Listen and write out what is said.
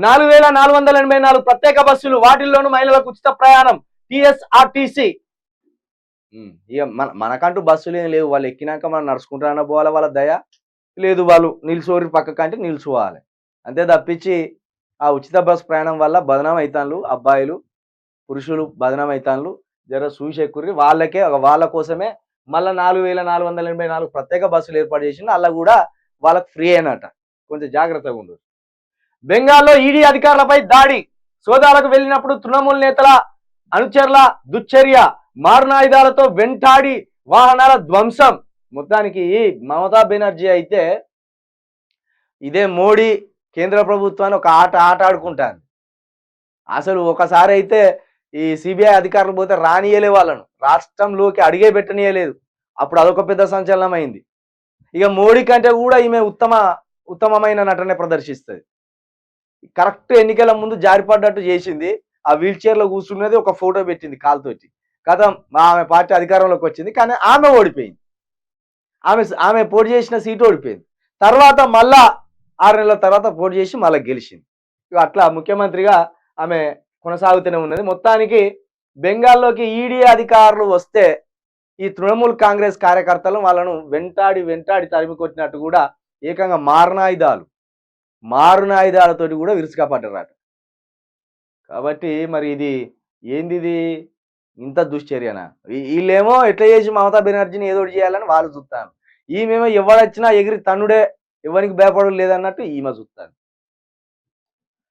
4484 ప్రత్యేక బస్సులు, వాటిల్లోనూ మహిళలకు ఉచిత ప్రయాణం. టీఎస్ఆర్టీసీ. ఇక మనకంటూ బస్సులు ఏం లేవు. వాళ్ళు ఎక్కినాక మనం నడుచుకుంటానన్నా పోవాలి. వాళ్ళ దయ లేదు, వాళ్ళు నిల్చోరి పక్కకంటే నిల్చోవాలి అంతే తప్పించి ఆ ఉచిత బస్ ప్రయాణం వల్ల బదనాం అవుతాన్లు. అబ్బాయిలు పురుషులు బదనాం అవుతాన్లు. జర చూసి ఎక్కుర్రి. వాళ్ళ కోసమే మళ్ళీ 4484 ప్రత్యేక బస్సులు ఏర్పాటు చేసిండు. అలా కూడా వాళ్ళకి ఫ్రీ అయినట. కొంచెం జాగ్రత్తగా ఉండదు. బెంగాల్లో ఈడీ అధికారులపై దాడి. సోదాలకు వెళ్ళినప్పుడు తృణమూల్ నేతల అనుచరుల దుశ్చర్య. మారణాయుధాలతో వెంటాడి వాహనాల ధ్వంసం. మొత్తానికి మమతా బెనర్జీ అయితే ఇదే మోడీ కేంద్ర ప్రభుత్వాన్ని ఒక ఆట ఆడుకుంటాను. అసలు ఒకసారి అయితే ఈ సిబిఐ అధికారులు పోతే రానియలే వాళ్ళను, రాష్ట్రంలోకి అడిగే పెట్టనీయలేదు. అప్పుడు అదొక పెద్ద సంచలనం అయింది. ఇక మోడీ కంటే కూడా ఈమె ఉత్తమమైన నటనే ప్రదర్శిస్తుంది. కరెక్ట్ ఎన్నికల ముందు జారిపడ్డట్టు చేసింది. ఆ వీల్ చైర్లో కూర్చున్నది, ఒక ఫోటో పెట్టింది కాలుతోటి. కథం ఆమె పార్టీ అధికారంలోకి వచ్చింది. కానీ ఆమె ఓడిపోయింది. ఆమె పోటీ చేసిన సీటు ఓడిపోయింది. తర్వాత మళ్ళా 6 నెలల తర్వాత పోటీ చేసి మళ్ళీ గెలిచింది. అట్లా ముఖ్యమంత్రిగా ఆమె కొనసాగుతూనే ఉన్నది. మొత్తానికి బెంగాల్లోకి ఈడీ అధికారులు వస్తే ఈ తృణమూల్ కాంగ్రెస్ కార్యకర్తలు వాళ్ళను వెంటాడి తరిమి కొట్టినట్టు కూడా ఏకంగా మారునాయుధాలతోటి కూడా విరుచుకపడ్డారట. కాబట్టి మరి ఇది ఏంది, ఇంత దుశ్చర్యనా? వీళ్ళేమో ఎట్లా చేసి మమతా బెనర్జీని ఏదో చేయాలని వాళ్ళు చూస్తాను. ఈమెమో ఎవడొచ్చినా ఎగిరి తన్నుడే, ఎవరికి భయపడదు లేదన్నట్టు ఈమె చూస్తాను.